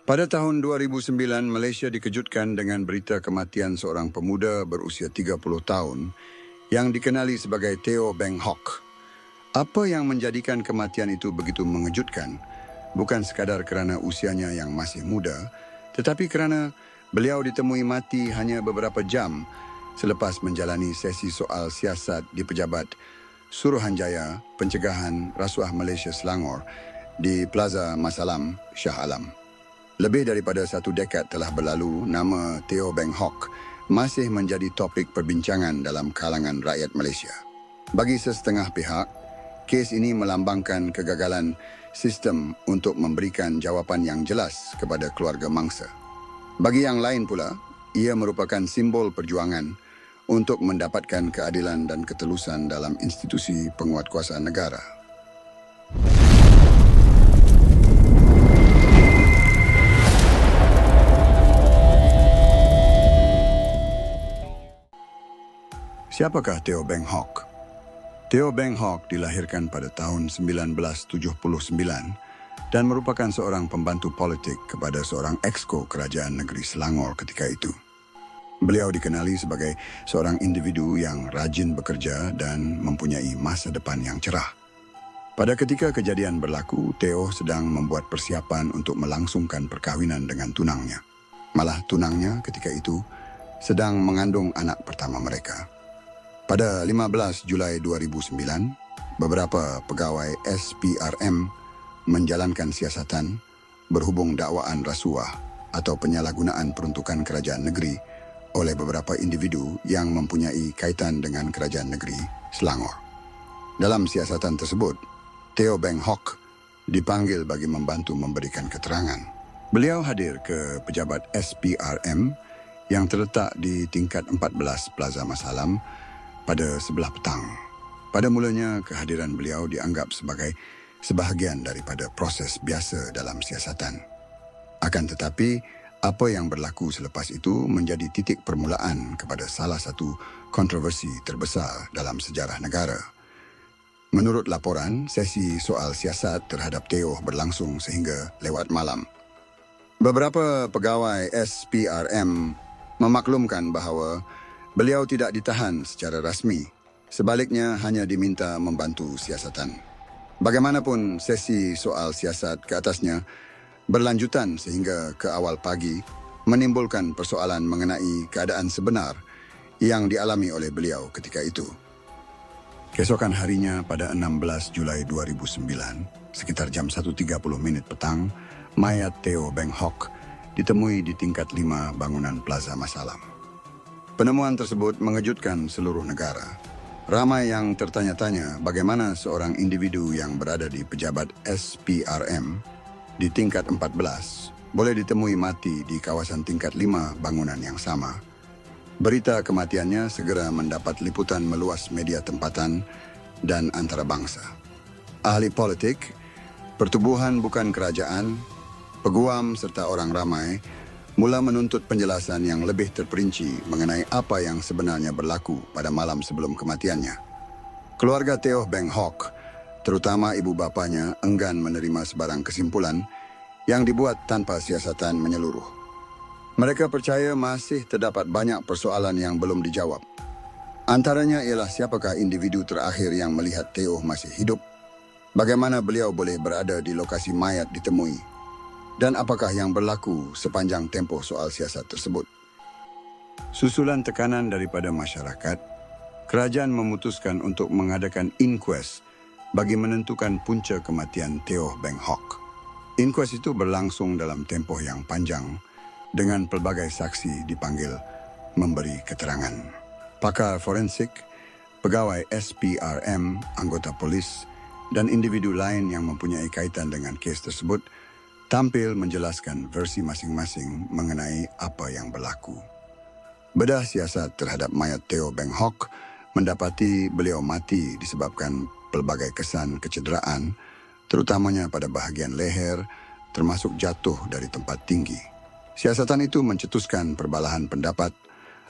Pada tahun 2009, Malaysia dikejutkan dengan berita kematian seorang pemuda berusia 30 tahun yang dikenali sebagai Teo Beng Hock. Apa yang menjadikan kematian itu begitu mengejutkan bukan sekadar kerana usianya yang masih muda, tetapi kerana beliau ditemui mati hanya beberapa jam selepas menjalani sesi soal siasat di Pejabat Suruhanjaya Pencegahan Rasuah Malaysia Selangor di Plaza Masalam, Shah Alam. Lebih daripada 1 dekad telah berlalu, nama Teo Beng Hock masih menjadi topik perbincangan dalam kalangan rakyat Malaysia. Bagi sesetengah pihak, kes ini melambangkan kegagalan sistem untuk memberikan jawapan yang jelas kepada keluarga mangsa. Bagi yang lain pula, ia merupakan simbol perjuangan untuk mendapatkan keadilan dan ketelusan dalam institusi penguatkuasaan negara. Siapakah Teo Beng Hock? Teo Beng Hock dilahirkan pada tahun 1979 dan merupakan seorang pembantu politik kepada seorang exco Kerajaan Negeri Selangor ketika itu. Beliau dikenali sebagai seorang individu yang rajin bekerja dan mempunyai masa depan yang cerah. Pada ketika kejadian berlaku, Teo sedang membuat persiapan untuk melangsungkan perkahwinan dengan tunangnya. Malah tunangnya ketika itu sedang mengandung anak pertama mereka. Pada 15 Julai 2009, beberapa pegawai SPRM menjalankan siasatan berhubung dakwaan rasuah atau penyalahgunaan peruntukan kerajaan negeri oleh beberapa individu yang mempunyai kaitan dengan kerajaan negeri Selangor. Dalam siasatan tersebut, Teo Beng Hock dipanggil bagi membantu memberikan keterangan. Beliau hadir ke pejabat SPRM yang terletak di tingkat 14 Plaza Masalam pada sebelah petang. Pada mulanya, kehadiran beliau dianggap sebagai sebahagian daripada proses biasa dalam siasatan. Akan tetapi, apa yang berlaku selepas itu menjadi titik permulaan kepada salah satu kontroversi terbesar dalam sejarah negara. Menurut laporan, sesi soal siasat terhadap Teo berlangsung sehingga lewat malam. Beberapa pegawai SPRM memaklumkan bahawa beliau tidak ditahan secara rasmi, sebaliknya hanya diminta membantu siasatan. Bagaimanapun, sesi soal siasat ke atasnya berlanjutan sehingga ke awal pagi, menimbulkan persoalan mengenai keadaan sebenar yang dialami oleh beliau ketika itu. Keesokan harinya pada 16 Julai 2009, sekitar jam 1.30 petang, mayat Teo Beng Hock ditemui di tingkat 5 bangunan Plaza Masalam. Penemuan tersebut mengejutkan seluruh negara. Ramai yang tertanya-tanya bagaimana seorang individu yang berada di pejabat SPRM di tingkat 14 boleh ditemui mati di kawasan tingkat 5 bangunan yang sama. Berita kematiannya segera mendapat liputan meluas media tempatan dan antarabangsa. Ahli politik, pertubuhan bukan kerajaan, peguam serta orang ramai mula menuntut penjelasan yang lebih terperinci mengenai apa yang sebenarnya berlaku pada malam sebelum kematiannya. Keluarga Teo Beng Hock, terutama ibu bapanya, enggan menerima sebarang kesimpulan yang dibuat tanpa siasatan menyeluruh. Mereka percaya masih terdapat banyak persoalan yang belum dijawab. Antaranya ialah siapakah individu terakhir yang melihat Teo masih hidup, bagaimana beliau boleh berada di lokasi mayat ditemui, dan apakah yang berlaku sepanjang tempoh soal siasat tersebut. Susulan tekanan daripada masyarakat, kerajaan memutuskan untuk mengadakan inkuest bagi menentukan punca kematian Teo Beng Hock. Inkuest itu berlangsung dalam tempoh yang panjang dengan pelbagai saksi dipanggil memberi keterangan. Pakar forensik, pegawai SPRM, anggota polis, dan individu lain yang mempunyai kaitan dengan kes tersebut tampil menjelaskan versi masing-masing mengenai apa yang berlaku. Bedah siasat terhadap mayat Teo Beng Hock mendapati beliau mati disebabkan pelbagai kesan kecederaan, terutamanya pada bahagian leher, termasuk jatuh dari tempat tinggi. Siasatan itu mencetuskan perbalahan pendapat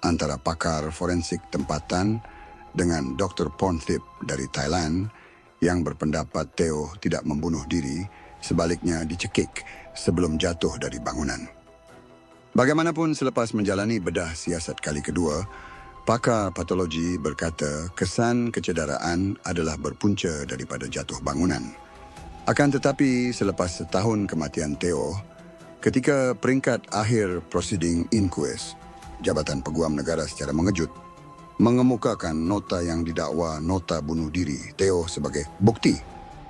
antara pakar forensik tempatan dengan Dr. Pornthip dari Thailand yang berpendapat Teo tidak membunuh diri sebaliknya dicekik sebelum jatuh dari bangunan. Bagaimanapun, selepas menjalani bedah siasat kali kedua, pakar patologi berkata kesan kecederaan adalah berpunca daripada jatuh bangunan. Akan tetapi, selepas setahun kematian Teo, ketika peringkat akhir prosiding inquest, Jabatan Peguam Negara secara mengejut mengemukakan nota yang didakwa nota bunuh diri Teo sebagai bukti.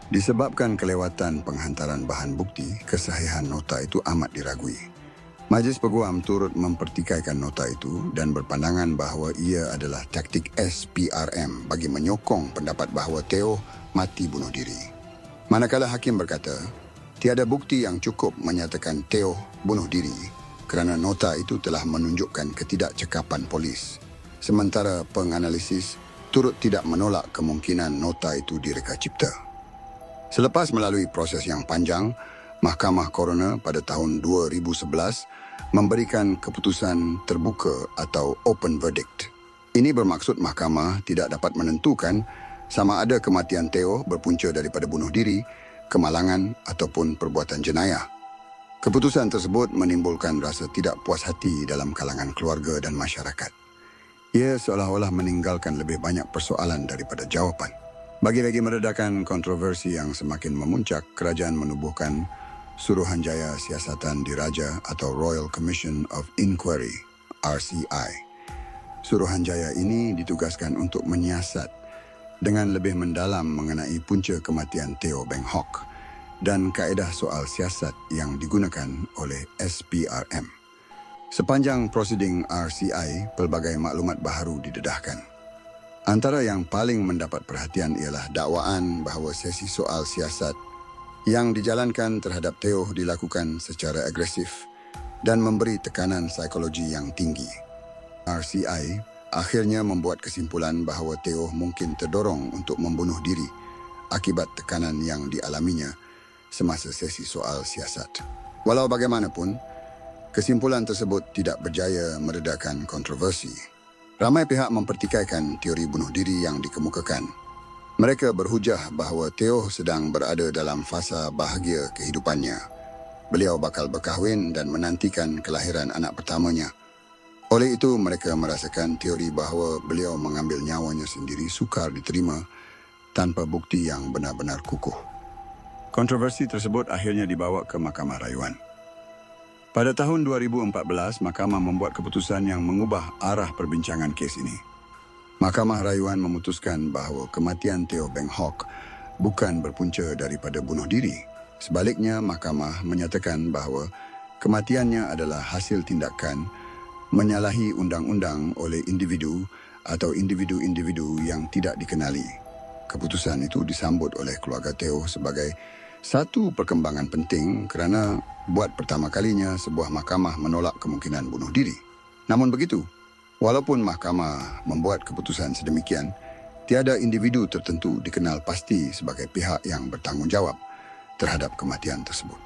Disebabkan kelewatan penghantaran bahan bukti, kesahihan nota itu amat diragui. Majlis Peguam turut mempertikaikan nota itu dan berpandangan bahawa ia adalah taktik SPRM bagi menyokong pendapat bahawa Teo mati bunuh diri. Manakala hakim berkata, tiada bukti yang cukup menyatakan Teo bunuh diri kerana nota itu telah menunjukkan ketidakcekapan polis. Sementara penganalisis turut tidak menolak kemungkinan nota itu direka cipta. Selepas melalui proses yang panjang, Mahkamah Coroner pada tahun 2011 memberikan keputusan terbuka atau open verdict. Ini bermaksud mahkamah tidak dapat menentukan sama ada kematian Teo berpunca daripada bunuh diri, kemalangan ataupun perbuatan jenayah. Keputusan tersebut menimbulkan rasa tidak puas hati dalam kalangan keluarga dan masyarakat. Ia seolah-olah meninggalkan lebih banyak persoalan daripada jawapan. Bagi-bagi meredakan kontroversi yang semakin memuncak, kerajaan menubuhkan Suruhanjaya Siasatan Diraja atau Royal Commission of Inquiry, RCI. Suruhanjaya ini ditugaskan untuk menyiasat dengan lebih mendalam mengenai punca kematian Teo Beng Hock dan kaedah soal siasat yang digunakan oleh SPRM. Sepanjang prosiding RCI, pelbagai maklumat baharu didedahkan. Antara yang paling mendapat perhatian ialah dakwaan bahawa sesi soal siasat yang dijalankan terhadap Teo dilakukan secara agresif dan memberi tekanan psikologi yang tinggi. RCI akhirnya membuat kesimpulan bahawa Teo mungkin terdorong untuk membunuh diri akibat tekanan yang dialaminya semasa sesi soal siasat. Walau bagaimanapun, kesimpulan tersebut tidak berjaya meredakan kontroversi. Ramai pihak mempertikaikan teori bunuh diri yang dikemukakan. Mereka berhujah bahawa Teo sedang berada dalam fasa bahagia kehidupannya. Beliau bakal berkahwin dan menantikan kelahiran anak pertamanya. Oleh itu, mereka merasakan teori bahawa beliau mengambil nyawanya sendiri sukar diterima tanpa bukti yang benar-benar kukuh. Kontroversi tersebut akhirnya dibawa ke Mahkamah Rayuan. Pada tahun 2014, Mahkamah membuat keputusan yang mengubah arah perbincangan kes ini. Mahkamah Rayuan memutuskan bahawa kematian Teo Beng Hock bukan berpunca daripada bunuh diri. Sebaliknya, Mahkamah menyatakan bahawa kematiannya adalah hasil tindakan menyalahi undang-undang oleh individu atau individu-individu yang tidak dikenali. Keputusan itu disambut oleh keluarga Teo sebagai satu perkembangan penting kerana buat pertama kalinya sebuah mahkamah menolak kemungkinan bunuh diri. Namun begitu, walaupun mahkamah membuat keputusan sedemikian, tiada individu tertentu dikenal pasti sebagai pihak yang bertanggungjawab terhadap kematian tersebut.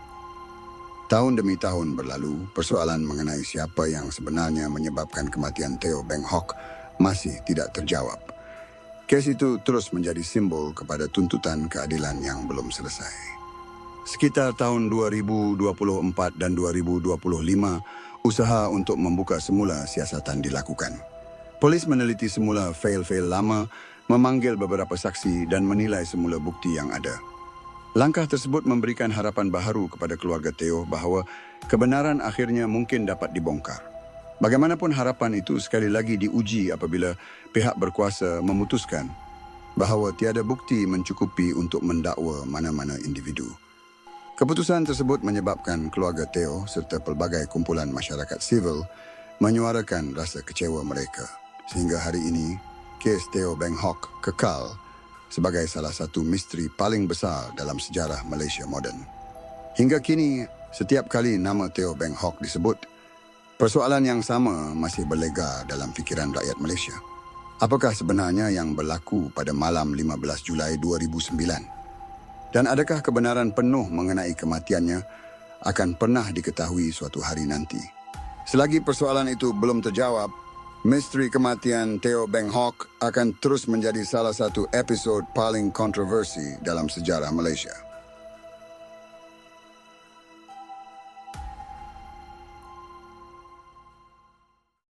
Tahun demi tahun berlalu, persoalan mengenai siapa yang sebenarnya menyebabkan kematian Teo Beng Hock masih tidak terjawab. Kes itu terus menjadi simbol kepada tuntutan keadilan yang belum selesai. Sekitar tahun 2024 dan 2025, usaha untuk membuka semula siasatan dilakukan. Polis meneliti semula fail-fail lama, memanggil beberapa saksi dan menilai semula bukti yang ada. Langkah tersebut memberikan harapan baharu kepada keluarga Teo bahawa kebenaran akhirnya mungkin dapat dibongkar. Bagaimanapun, harapan itu sekali lagi diuji apabila pihak berkuasa memutuskan bahawa tiada bukti mencukupi untuk mendakwa mana-mana individu. Keputusan tersebut menyebabkan keluarga Teo serta pelbagai kumpulan masyarakat sivil menyuarakan rasa kecewa mereka. Sehingga hari ini, kes Teo Beng Hock kekal sebagai salah satu misteri paling besar dalam sejarah Malaysia moden. Hingga kini, setiap kali nama Teo Beng Hock disebut, persoalan yang sama masih berlega dalam fikiran rakyat Malaysia. Apakah sebenarnya yang berlaku pada malam 15 Julai 2009? Dan adakah kebenaran penuh mengenai kematiannya akan pernah diketahui suatu hari nanti? Selagi persoalan itu belum terjawab, misteri kematian Teo Beng Hock akan terus menjadi salah satu episod paling kontroversi dalam sejarah Malaysia.